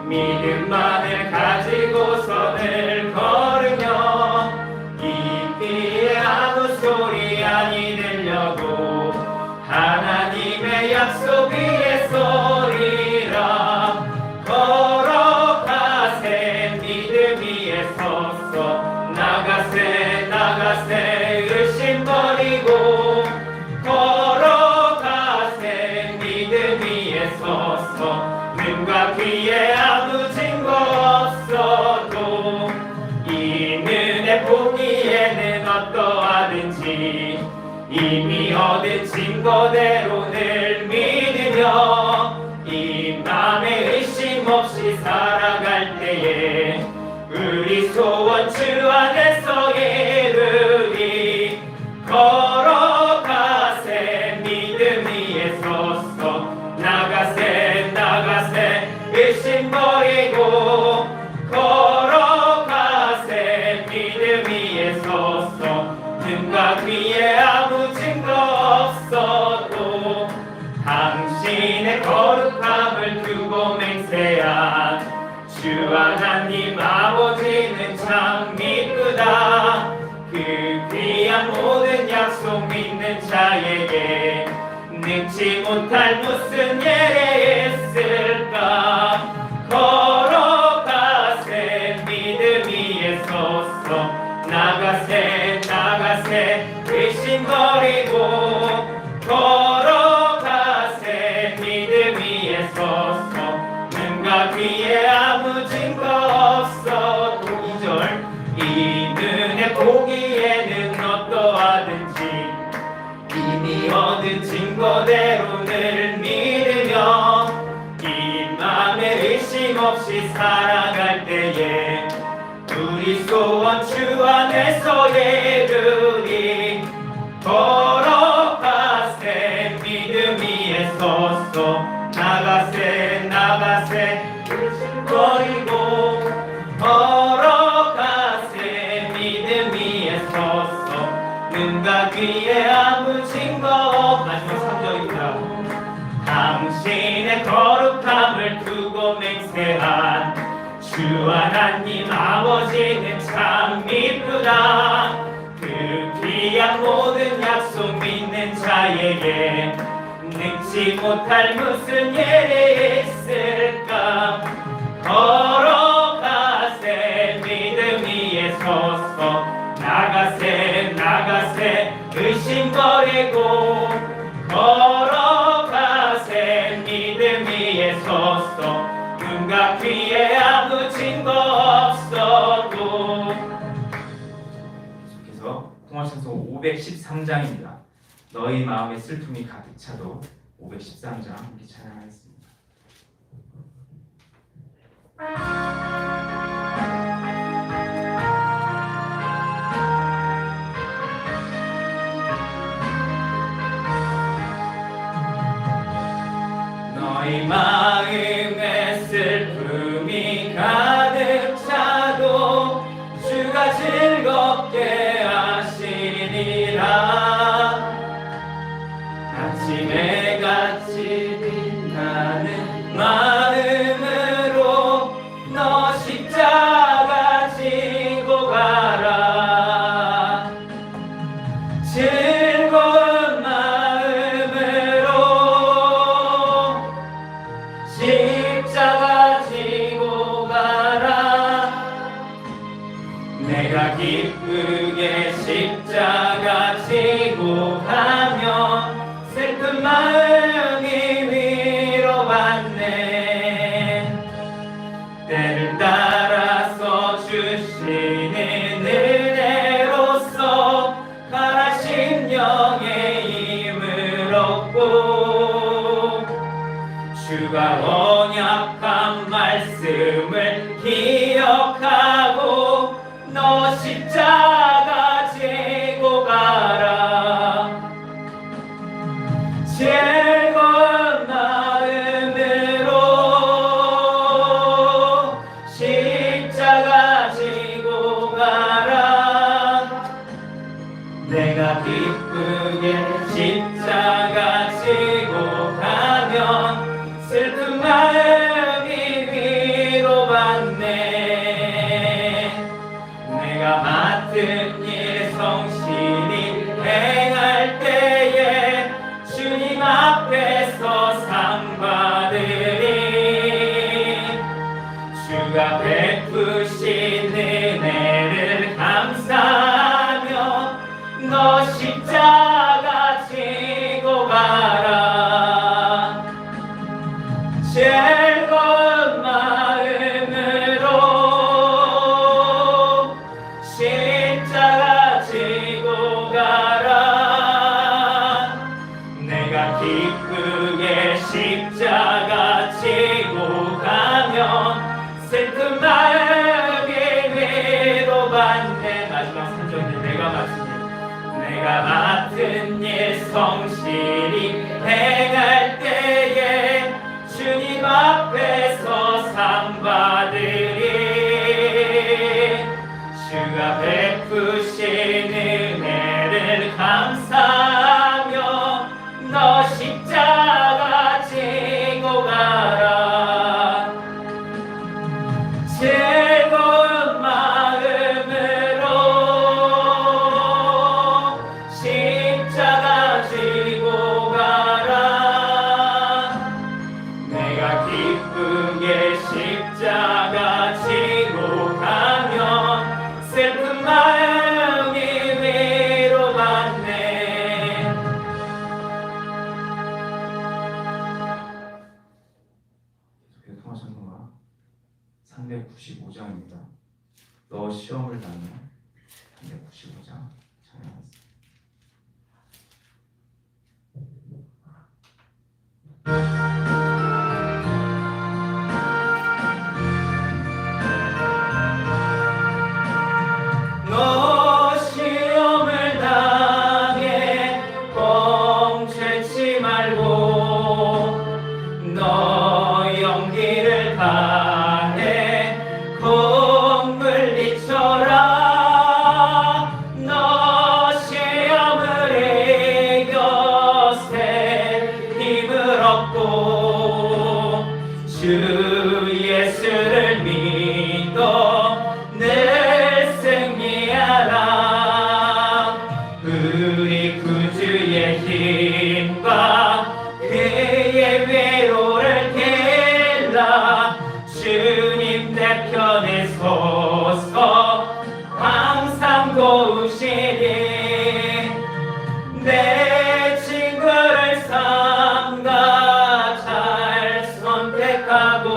믿음만을 가지고선을 걸으며 이 귀에 아무 소리 아니 들려도 하나님의 약속 위에 서리라. 걸어가세 믿음 위에 서서 나가세 나가세 의심 버리고 걸어가세 믿음 위에 서서 눈과 귀에 아무 증거 없어도 이 눈에 보기에는 어떠하든지 이미 얻은 증거대로 늘 믿으며 이 맘에 의심 없이 살아갈 때에 우리 소원 주 안에서 이루리. 걸어가세 믿음 위에 서서 나가세 나가세 의심 버리고 걸어가세 믿음 위에 서서 눈과 귀에 아무 증거 없어도 당신의 거룩함을 두고 맹세한 주 하나님 아버지는 참 미쁘다. 그 귀한 모든 약속 믿는 자에게 능치 못할 무슨 예례 있을까. 걸어가세 믿음 위에 서서 나가세 나가세 의심 버리고 걸어가세 믿음 위에 서서 눈과 귀에 아무 증거 없어도 2절 이 눈에 보기에는 어떠하든지 이미 얻은 증거대로 늘 믿으며 이 맘에 의심 없이 살아갈 때에 우리 소원 주 안에서 이루리. 걸어가세 믿음 위에 서서 나가세 나가세 의심 버리고 걸어가세 믿음 위에 서서 눈과 귀에 아무 증거. 마지막 3절입니다. 당신의 거룩함을 두고 맹세한 주 하나님 아버지는 참 미쁘다. 그 귀한 모든 약속 믿는 자에게 능치 못할 무슨 예례 있을까. 걸어가세 믿음 위에 서서 나가세 나가세 의심 버리고 걸어가세 믿음 위에 서서 눈과 귀에 아무 증거 없어도. 계속해서 통화찬송 513장입니다. 너희 마음에 슬픔이 가득 차도 513장 함께 찬양하겠습니다. 너희 마음에 슬픔이 가득 차도 주가 즐겁게 하시리라. 아침에 같이 빛나는 마음으로 너 십자가 지고 가라. 즐거운 마음으로 십자가 지고 가라. 내가 기쁘게 십자가 지고 가면 슬픈 마음이 위로받네. 때를 따라서 주시는 은혜로서 가라 심령의 힘을 얻고 주가 언약한 말씀을 기억하고 너 십자가 지고 가라. 즐거운 마음으로 십자가 지고 가라. 내가 기쁘게 십자가 지고 가면 슬픈 마음이 베푸신 은혜를 감사하며 너 십자가 지고 가라. 즐거운 마음으로 십자가 지고 가라. 내가 기쁘게 십자가 지고 가면 슬픈 마음이 위로받네. 마지막 3절인데 내가 맡은 일 성실히 행할 때에 주님 앞에서 상 받으리. 주가 베푸신 은혜를 감사하며 너 십자가 지고 가라. 즐거운 마음으로 십자가 지고 가라. 내가 기쁘게 십자가 지고 가면 슬픈 마음이 위로받네. 계속해서 통화창고가 395장입니다. 너 시험을 당해. 395장 찬양하겠습니다. 너 시험을 당해 뻥치지 말고 너 용기를 다해 곧 물리쳐라. 너 시험을 이겨 새 힘을 얻고 주 예수를 믿어 늘 승리하라. 우리 구주의 힘과 그의 위로를 길라. 주님 내 편에 서서 항상 도우시니 내 친구를 삼가 잘 선택하고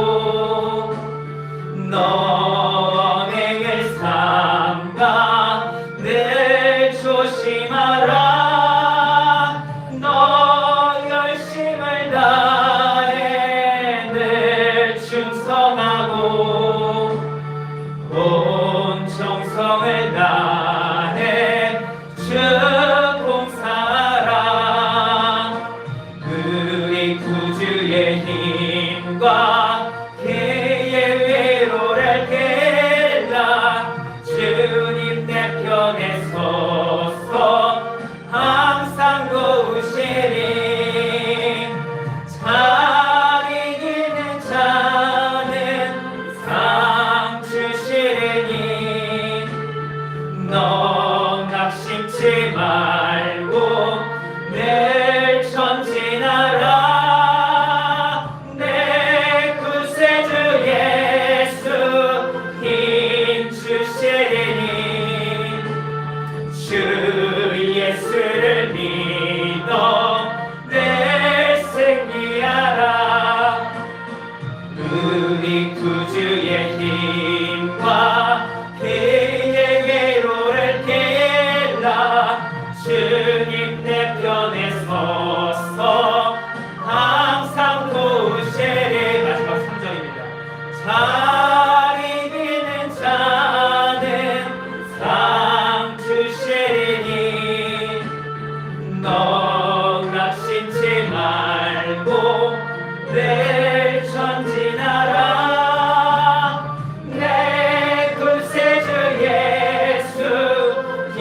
너 언행을 삼가 늘 조심하라. 너 열심을 다해 늘 충성하고 온 정성을 다해 주 봉사하라. 우리 구주의 힘과 그의 위로를 길라. 주님 내 편에 서서 항상 도우시리. 잘 이기는 자는 상 주시리니 너 낙심치 말고 늘 전진하라. 내 구세주 예수 힘 주시리니 주 예수를 믿어 늘 승리하라. 우리 구주의 힘과 그의 위로를 길라. 주님 내 편에 서서 항상 도우시리. 마지막 3절입니다. 잘 이기는 자는 상 주시리니 너 낙심치 말고 늘 전진하라. 내 구세주 예수 힘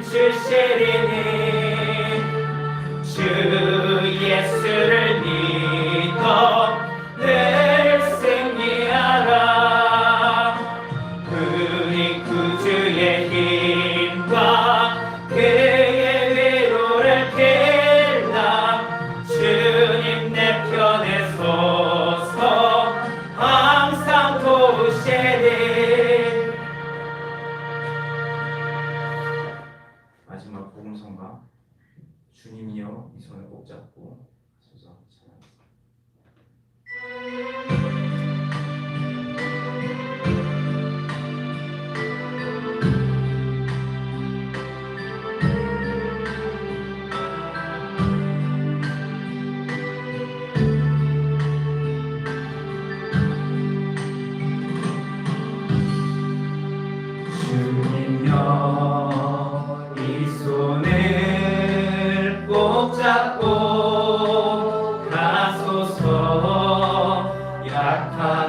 주시리니 주 예수를 믿어 늘 승리하라.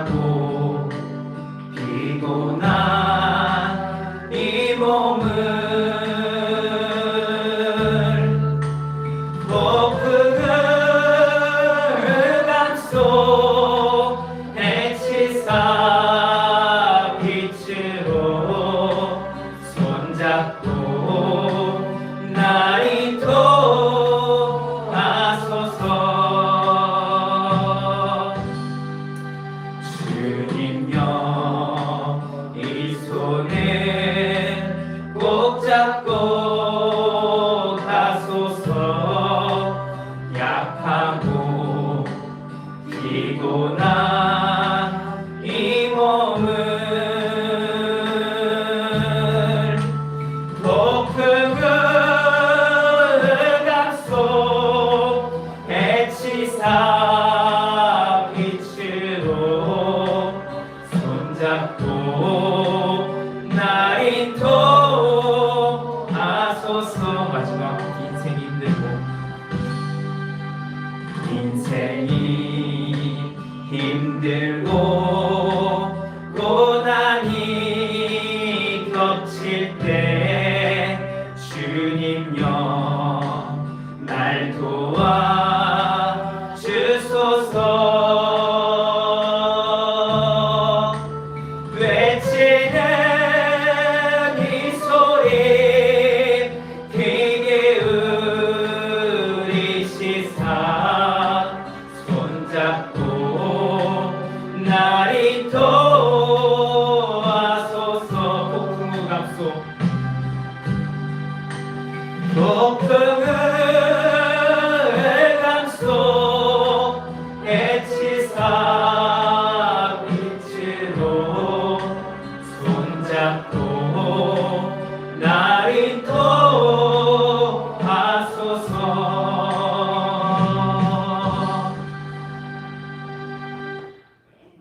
약하고 피곤한 이 몸을 높은 감소 해치사 빛으로 손잡고 나를 도와소서. 주님여 이 손을 꼭 잡고 가소서. 약하고 피곤한 이 몸을 높은 감소 해치사 빛으로 손잡고 나를 도와소서. 마지막 인생이 힘들고 고난이 겹칠 때 주님여 날 도와주소서. 외치는 이 소리 크게 울리시사 손잡고 나를 도와소서. 폭풍우 감소 폭풍을 감소 해치사 빛으로 손잡고 나를 도와소서.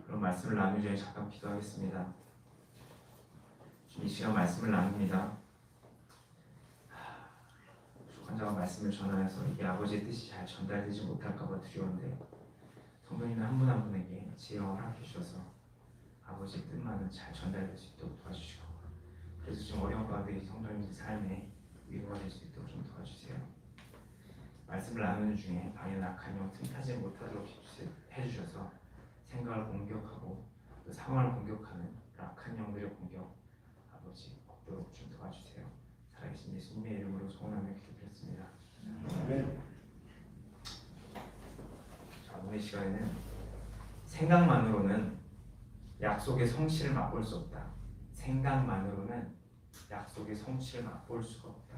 그럼 말씀을 나누기 전에 잠깐 기도하겠습니다. 이 시간 말씀을 나눕니다. 환자가 말씀을 전하여서 이게 아버지의 뜻이 잘 전달되지 못할까봐 두려운데 성도님들 한 분 한 분에게 지혜와 허락해 주셔서 아버지의 뜻만은 잘 전달될 수 있도록 도와주시고, 그래서 지금 어려운 가운데 성도님들 삶에 위로가 될 수 있도록 좀 도와주세요. 말씀을 나누는 중에 방에 악한 영 틈타지 못하도록 해주셔서 생각을 공격하고 그 상황을 공격하는 악한 영들의 공격 아버지 없도록 좀 도와주세요. 살아계신 예수님의 이름으로 소원하며 기도드렸습니다. 자, 오늘 시간에는 생각만으로는 약속의 성취를 맛볼 수 없다. 생각만으로는 약속의 성취를 맛볼 수가 없다.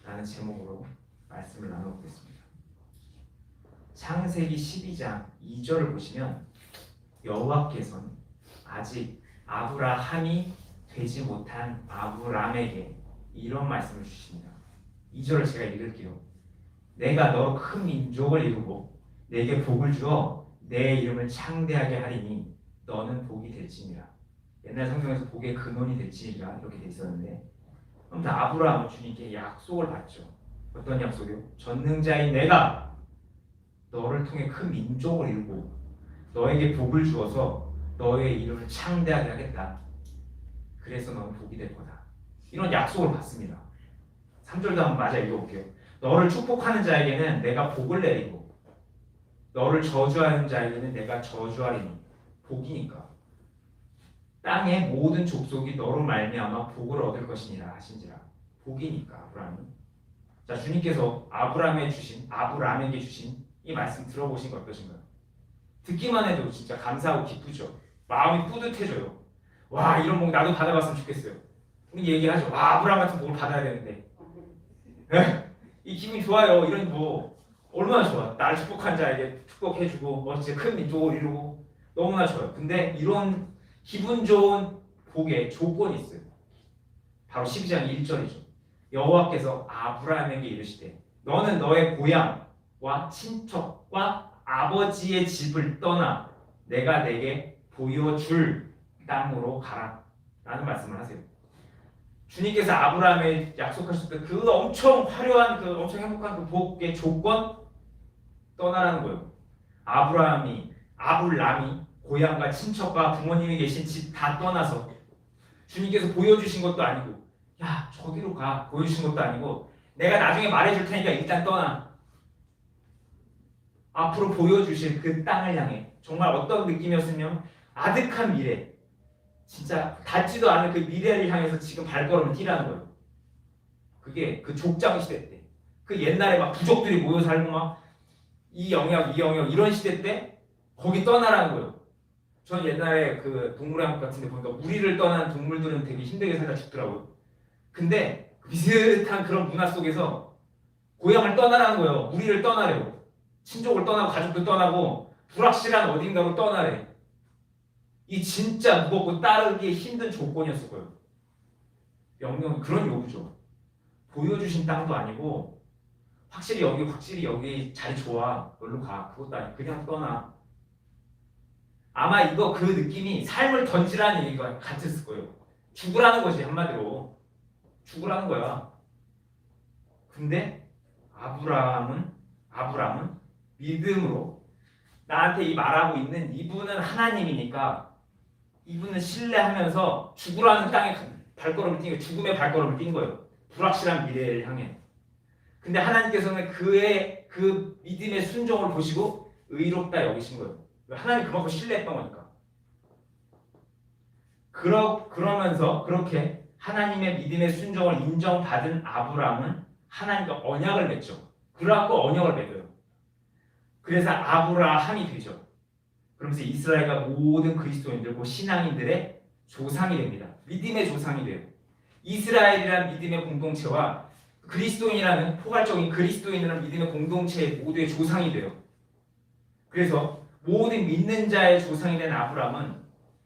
라는 제목으로 말씀을 나눠보겠습니다. 창세기 12장 2절을 보시면 여호와께서는 아직 아브라함이 되지 못한 아브람에게 이런 말씀을 주십니다. 2절을 제가 읽을게요. 내가 너로 큰 민족을 이루고 내게 복을 주어 내 이름을 창대하게 하리니 너는 복이 될지니라. 옛날 성경에서 복의 근원이 될지니라 이렇게 돼 있었는데, 아무튼 아브라함은 주님께 약속을 받죠. 어떤 약속이요? 전능자인 내가 너를 통해 큰 민족을 이루고 너에게 복을 주어서 너의 이름을 창대하게 하겠다. 그래서 너는 복이 될 거다. 이런 약속을 받습니다. 3절도 한번 맞아 읽어볼게요. 너를 축복하는 자에게는 내가 복을 내리고 너를 저주하는 자에게는 내가 저주하리니. 복이니까. 땅의 모든 족속이 너로 말미암아 복을 얻을 것이니라 하신지라. 복이니까 아브라함이. 자, 주님께서 아브라함에게 주신 이 말씀 들어보신 거 어떠신가요? 듣기만 해도 진짜 감사하고 기쁘죠. 마음이 뿌듯해져요. 와, 이런 복 나도 받아봤으면 좋겠어요. 우리 얘기하죠. 와, 아브라함 같은 복을 받아야 되는데. 이 기분이 좋아요. 이런 뭐 얼마나 좋아. 나를 축복한 자에게 축복해주고 진짜 큰 민족을 이루고 너무나 좋아요. 근데 이런 기분 좋은 복에 조건이 있어요. 바로 12장 1절이죠. 여호와께서 아브라함에게 이르시되 너는 너의 고향과 친척과 아버지의 집을 떠나 내가 내게 보여줄 땅으로 가라 라는 말씀을 하세요. 주님께서 아브라함에 약속하셨던 그 엄청 화려한 그 엄청 행복한 그 복의 조건 떠나라는 거예요. 아브람이 고향과 친척과 부모님이 계신 집 다 떠나서 주님께서 보여주신 것도 아니고 야 저기로 가 보여주신 것도 아니고 내가 나중에 말해줄 테니까 일단 떠나. 앞으로 보여주실 그 땅을 향해 정말 어떤 느낌이었으면 아득한 미래, 진짜 닿지도 않은 그 미래를 향해서 지금 발걸음을 뛰라는 거예요. 그게 그 족장 시대 때, 그 옛날에 막 부족들이 모여 살고 막 이 영역 이런 시대 때 거기 떠나라는 거예요. 전 옛날에 그 동물의학 같은 데 보니까 무리를 떠난 동물들은 되게 힘들게 살다 죽더라고요. 근데 비슷한 그런 문화 속에서 고향을 떠나라는 거예요. 무리를 떠나래요. 친족을 떠나고 가족들 떠나고 불확실한 어딘가로 떠나래. 이 진짜 무겁고 따르기 힘든 조건이었을 거예요. 명령 그런 요구죠. 보여주신 땅도 아니고 확실히 여기 자리 좋아. 놀러 가. 그것도 아니고 그냥 떠나. 아마 이거 그 느낌이 삶을 던지라는 얘기가 같았을 거예요. 죽으라는 거지 한마디로. 죽으라는 거야. 근데 아브라함은 믿음으로 나한테 이 말하고 있는 이분은 하나님이니까 이분은 신뢰하면서 죽으라는 땅에 발걸음을 뛴 거예요. 죽음의 발걸음을 뛴 거예요. 불확실한 미래를 향해. 근데 하나님께서는 그의 그 믿음의 순종을 보시고 의롭다 여기신 거예요. 하나님 그만큼 신뢰했던 거니까. 그러면서 그렇게 하나님의 믿음의 순종을 인정받은 아브라함은 하나님과 언약을 맺죠. 그래갖고 언약을 맺어요. 그래서 아브라함이 되죠. 그러면서 이스라엘과 모든 그리스도인들, 신앙인들의 조상이 됩니다. 믿음의 조상이 돼요. 이스라엘이라는 믿음의 공동체와 그리스도인이라는 포괄적인 그리스도인이라는 믿음의 공동체의 모두의 조상이 돼요. 그래서 모든 믿는 자의 조상이 된 아브라함은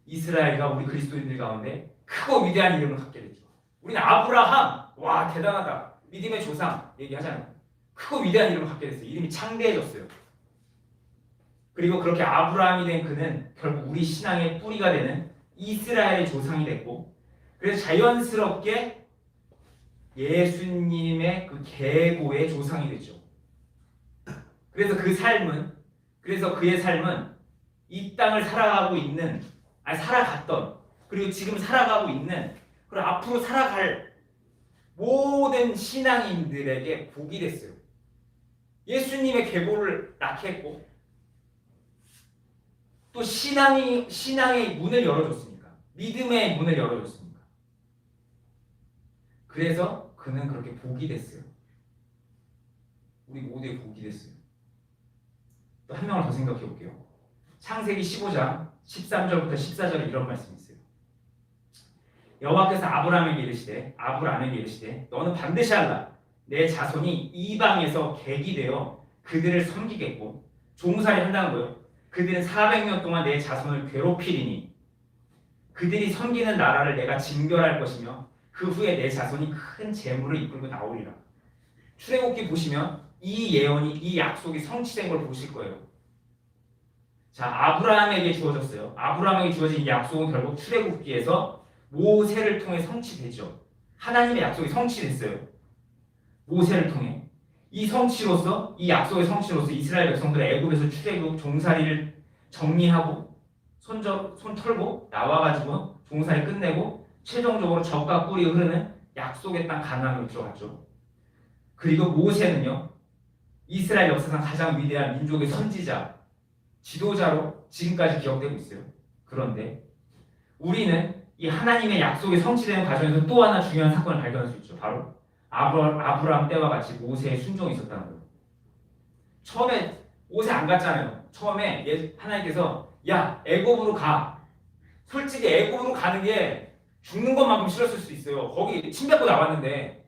이스라엘과 우리 그리스도인들 가운데 크고 위대한 이름을 갖게 되죠. 우리는 아브라함, 와 대단하다. 믿음의 조상 얘기하잖아요. 크고 위대한 이름을 갖게 됐어요. 이름이 창대해졌어요. 그리고 그렇게 아브라함이 된 그는 결국 우리 신앙의 뿌리가 되는 이스라엘의 조상이 됐고, 그래서 자연스럽게 예수님의 그 계보의 조상이 됐죠. 그래서 그의 삶은 이 땅을 살아갔던, 그리고 지금 살아가고 있는, 그리고 앞으로 살아갈 모든 신앙인들에게 복이 됐어요. 예수님의 계보를 낳게 했고, 또 신앙의 문을 열어줬으니까, 믿음의 문을 열어줬으니까. 그래서 그는 그렇게 복이 됐어요. 우리 모두의 복이 됐어요. 또 한 명을 더 생각해 볼게요. 창세기 15장 13절부터 14절에 이런 말씀이 있어요. 여호와께서 아브라함에게 이르시되 너는 반드시 알라. 내 자손이 이방에서 객이 되어 그들을 섬기겠고, 종살이 한다는 거예요. 그들은 400년 동안 내 자손을 괴롭히리니 그들이 섬기는 나라를 내가 징별할 것이며 그 후에 내 자손이 큰 재물을 이끌고 나오리라. 출애굽기 보시면 이 예언이, 이 약속이 성취된 걸 보실 거예요. 자, 아브라함에게 주어졌어요. 아브라함에게 주어진 이 약속은 결국 출애굽기에서 모세를 통해 성취되죠. 하나님의 약속이 성취됐어요. 모세를 통해. 이 약속의 성취로서 이스라엘 백성들의 애굽에서 출애굽 종살이를 정리하고 손 털고 나와가지고 종살이 끝내고 최종적으로 젖과 꿀이 흐르는 약속의 땅 가나안으로 들어갔죠. 그리고 모세는요, 이스라엘 역사상 가장 위대한 민족의 선지자, 지도자로 지금까지 기억되고 있어요. 그런데 우리는 이 하나님의 약속이 성취되는 과정에서 또 하나 중요한 사건을 발견할 수 있죠. 바로 아브라함 때와 같이 모세의 순종이 있었다는 거예요. 처음에 모세 안 갔잖아요. 처음에 하나님께서 야 애굽으로 가. 솔직히 애굽으로 가는 게 죽는 것만큼 싫었을 수 있어요. 거기 침 뱉고 나왔는데,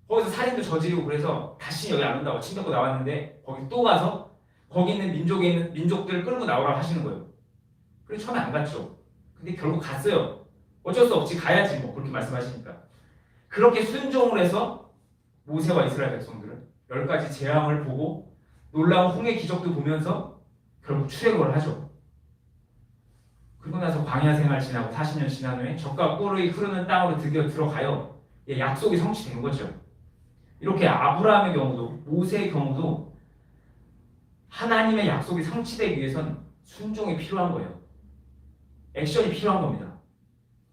거기서 살인도 저지르고, 그래서 다시 여기 안 온다고 침 뱉고 나왔는데 거기 또 가서 거기 있는 민족들을 끌고 나오라고 하시는 거예요. 그래서 처음에 안 갔죠. 근데 결국 갔어요. 어쩔 수 없지, 가야지 뭐, 그렇게 말씀하시니까. 그렇게 순종을 해서 모세와 이스라엘 백성들은 10가지 재앙을 보고 놀라운 홍해 기적도 보면서 결국 출애굽을 하죠. 그리고 나서 광야 생활 지나고 40년 지난 후에 젖과 꿀이 흐르는 땅으로 드디어 들어가요. 약속이 성취된 거죠. 이렇게 아브라함의 경우도, 모세의 경우도 하나님의 약속이 성취되기 위해선 순종이 필요한 거예요. 액션이 필요한 겁니다.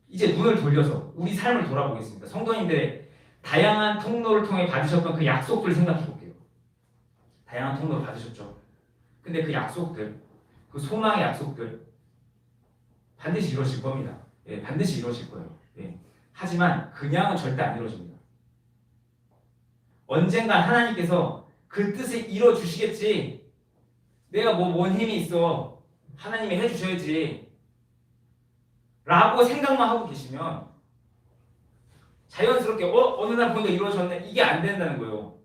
이제 눈을 돌려서 우리 삶을 돌아보겠습니다. 성도님들의 다양한 통로를 통해 받으셨던 그 약속들을 생각해 볼게요. 다양한 통로를 받으셨죠. 근데 그 약속들, 그 소망의 약속들 반드시 이루어질 겁니다. 예, 반드시 이루어질 거예요. 예. 하지만 그냥은 절대 안 이루어집니다. 언젠간 하나님께서 그 뜻을 이루어주시겠지. 내가 뭔 힘이 있어. 하나님이 해주셔야지. 라고 생각만 하고 계시면 자연스럽게 어느 날 보니까 이루어졌네. 이게 안 된다는 거예요.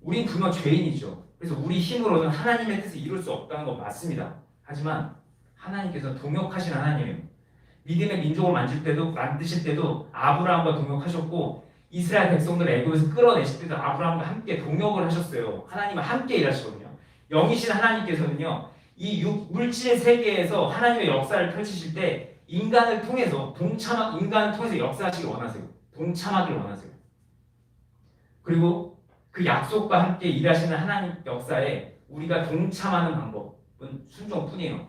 우린 분명 죄인이죠. 그래서 우리 힘으로는 하나님의 뜻을 이룰 수 없다는 건 맞습니다. 하지만 하나님께서 동역하신 하나님이에요. 믿음의 민족을 만드실 때도 아브라함과 동역하셨고 이스라엘 백성들을 애굽에서 끌어내실 때도 아브라함과 함께 동역을 하셨어요. 하나님은 함께 일하시거든요. 영이신 하나님께서는요. 이 물질 세계에서 하나님의 역사를 펼치실 때 인간을 통해서 역사하시길 원하세요. 동참하길 원하세요. 그리고 그 약속과 함께 일하시는 하나님 역사에 우리가 동참하는 방법은 순종뿐이에요.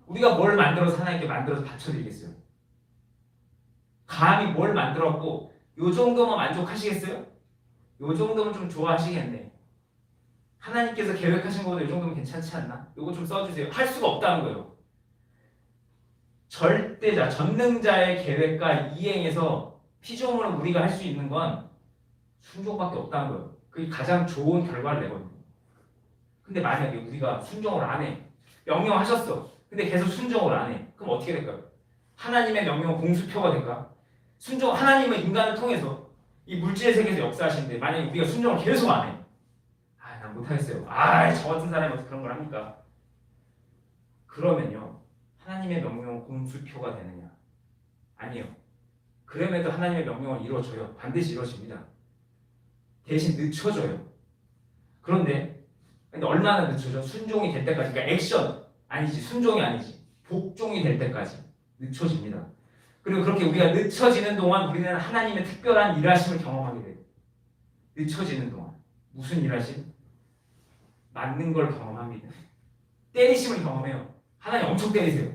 우리가 뭘 만들어서 하나님께 만들어서 바쳐드리겠어요? 감히 뭘 만들었고 요 정도면 만족하시겠어요? 요 정도면 좀 좋아하시겠네. 하나님께서 계획하신 것보다 요 정도면 괜찮지 않나? 요거 좀 써주세요. 할 수가 없다는 거예요. 절대자, 전능자의 계획과 이행에서 피조물을 우리가 할 수 있는 건 순종밖에 없다는 거예요. 그게 가장 좋은 결과를 내거든요. 근데 만약에 우리가 순종을 안 해. 명령하셨어. 근데 계속 순종을 안 해. 그럼 어떻게 될까요? 하나님의 명령은 공수표가 될까? 하나님은 인간을 통해서 이 물질의 세계에서 역사하시는데 만약에 우리가 순종을 계속 안 해. 난 못하겠어요. 저 같은 사람이 어떻게 그런 걸 합니까? 그러면요. 하나님의 명령은 공수표가 되느냐? 아니요. 그럼에도 하나님의 명령은 이루어져요. 반드시 이루어집니다. 대신 늦춰져요. 그런데 얼마나 늦춰져? 순종이 될 때까지. 그러니까 액션 아니지. 순종이 아니지. 복종이 될 때까지 늦춰집니다. 그리고 그렇게 우리가 늦춰지는 동안 우리는 하나님의 특별한 일하심을 경험하게 돼요. 늦춰지는 동안. 무슨 일하심? 맞는 걸 경험합니다. 때리심을 경험해요. 하나님 엄청 때리세요.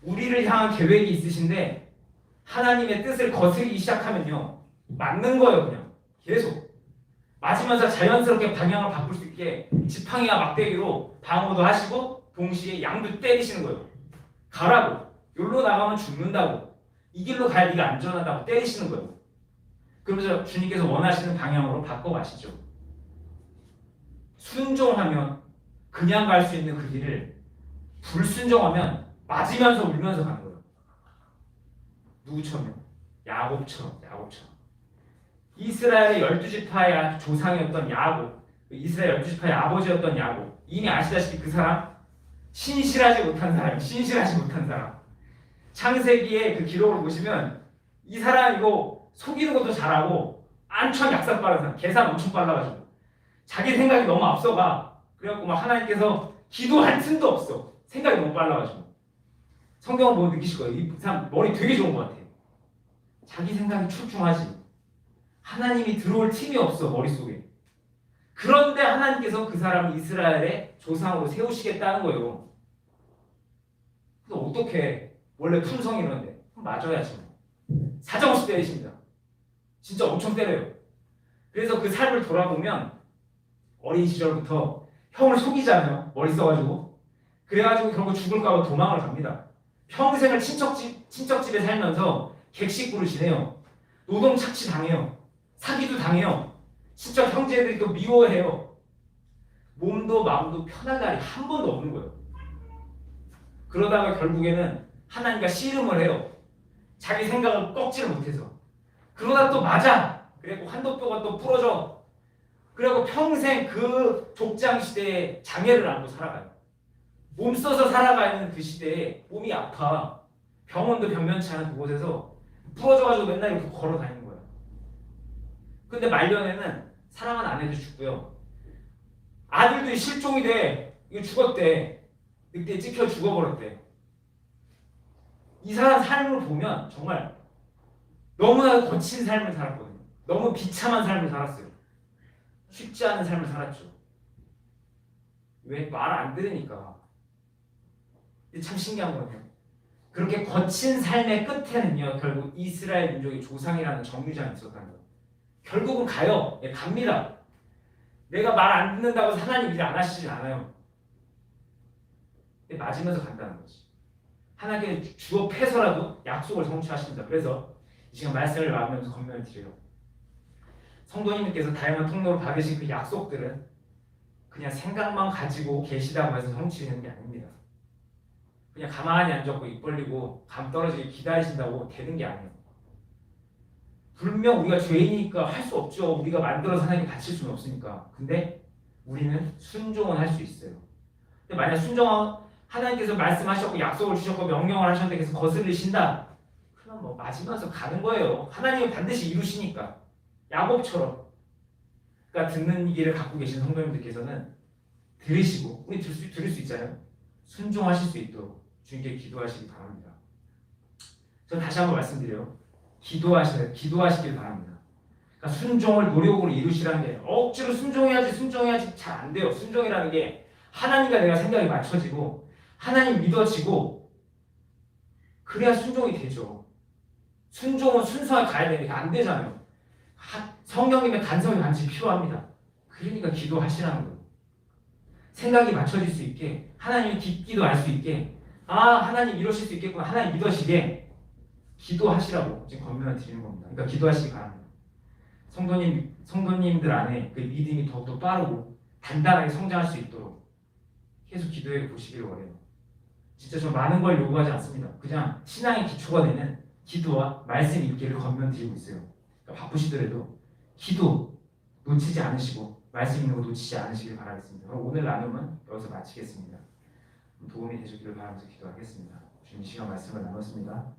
우리를 향한 계획이 있으신데 하나님의 뜻을 거스르기 시작하면요. 맞는 거예요. 그냥 계속. 맞으면서 자연스럽게 방향을 바꿀 수 있게 지팡이와 막대기로 방어도 하시고 동시에 양도 때리시는 거예요. 가라고. 여기로 나가면 죽는다고. 이 길로 가야 네가 안전하다고 때리시는 거예요. 그러면서 주님께서 원하시는 방향으로 바꿔가시죠. 순종하면 그냥 갈 수 있는 그 길을 불순종하면 맞으면서 울면서 가는 거예요. 누구처럼요? 야곱처럼. 이스라엘의 12지파의 조상이었던 야곱, 이스라엘 12지파의 아버지였던 야곱. 이미 아시다시피 그 사람 신실하지 못한 사람. 창세기의 그 기록을 보시면 이 사람 이거 속이는 것도 잘하고 안천 약삭 빠른 사람, 계산 엄청 빨라가지고 자기 생각이 너무 앞서가. 그래갖고 막 하나님께서 기도할 틈도 없어. 생각이 너무 빨라가지고. 성경을 보면 느끼실 거예요. 이 사람 머리 되게 좋은 것 같아요. 자기 생각이 출중하지. 하나님이 들어올 틈이 없어 머릿속에. 그런데 하나님께서 그 사람을 이스라엘의 조상으로 세우시겠다는 거예요. 그래서 어떻게 원래 품성이런데 맞아야지. 사정없이 때리십니다. 진짜 엄청 때려요. 그래서 그 삶을 돌아보면 어린 시절부터 형을 속이잖아요. 머리 써가지고. 그래가지고 결국 죽을까 봐 도망을 갑니다. 평생을 친척집에 살면서 객식부를 지내요. 노동 착취 당해요. 사기도 당해요. 친척 형제들이 또 미워해요. 몸도 마음도 편할 날이 한 번도 없는 거예요. 그러다가 결국에는 하나님과 씨름을 해요. 자기 생각을 꺾지를 못해서. 그러다 또 맞아. 그래고 한도뼈가 또 부러져. 그리고 평생 그 족장 시대에 장애를 안고 살아가요. 몸 써서 살아가는 그 시대에 몸이 아파. 병원도 변변치 않은 그곳에서 부러져가지고 맨날 이렇게 걸어 다니는 거예요. 근데 말년에는 사랑하는 아내도 죽고요. 아들도 실종이 돼. 이거 죽었대. 늑대에 찍혀 죽어버렸대. 이 사람 삶을 보면 정말 너무나 거친 삶을 살았거든요. 너무 비참한 삶을 살았어요. 쉽지 않은 삶을 살았죠. 왜? 말 안 들으니까. 근데 참 신기한 거예요. 그렇게 거친 삶의 끝에는요, 결국 이스라엘 민족의 조상이라는 정류장이 있었다는 거예요. 결국은 가요. 예, 갑니다. 내가 말 안 듣는다고 하나님 일 안 하시진 않아요. 근데 맞으면서 간다는 거지. 하나님께 주어 패서라도 약속을 성취하십니다. 그래서 이 시간 말씀을 나누면서 권면을 드려요. 성도님께서 다양한 통로로 받으신 그 약속들은 그냥 생각만 가지고 계시다고 해서 성취되는 게 아닙니다. 그냥 가만히 앉았고 입 벌리고 감 떨어지게 기다리신다고 되는 게 아니에요. 분명 우리가 죄인이니까 할 수 없죠. 우리가 만들어서 하나님께 바칠 수는 없으니까. 근데 우리는 순종은 할 수 있어요. 근데 만약 하나님께서 말씀하셨고 약속을 주셨고 명령을 하셨는데 계속 거슬리신다. 그럼 뭐 맞으면서 가는 거예요. 하나님은 반드시 이루시니까. 야곱처럼. 그러니까 듣는 길을 갖고 계신 성도님들께서는 들으시고 우리 들을 수 있잖아요. 순종하실 수 있도록 주님께 기도하시기 바랍니다. 저 다시 한번 말씀드려요. 기도하시길 바랍니다. 그러니까 순종을 노력으로 이루시라는 게 억지로 순종해야지 잘 안 돼요. 순종이라는 게 하나님과 내가 생각이 맞춰지고 하나님 믿어지고 그래야 순종이 되죠. 순종은 순수하게 가야 되는데 안 되잖아요. 성령님의 간섭이 반드시 필요합니다. 그러니까 기도하시라는 거예요. 생각이 맞춰질 수 있게 하나님의 깊기도 알 수 있게 하나님 이러실 수 있겠구나 하나님 믿으시게 기도하시라고 지금 권면을 드리는 겁니다. 그러니까 기도하시기 바랍니다. 성도님들 안에 그 믿음이 더욱더 빠르고 단단하게 성장할 수 있도록 계속 기도해 보시기를 원해요. 진짜 좀 많은 걸 요구하지 않습니다. 그냥 신앙의 기초가 되는 기도와 말씀 읽기를 권면드리고 있어요. 그러니까 바쁘시더라도 기도 놓치지 않으시고 말씀 읽는 거 놓치지 않으시길 바라겠습니다. 그럼 오늘 나눔은 여기서 마치겠습니다. 도움이 되셨기를 바라면서 기도하겠습니다. 주님 이 시간 말씀을 나눴습니다.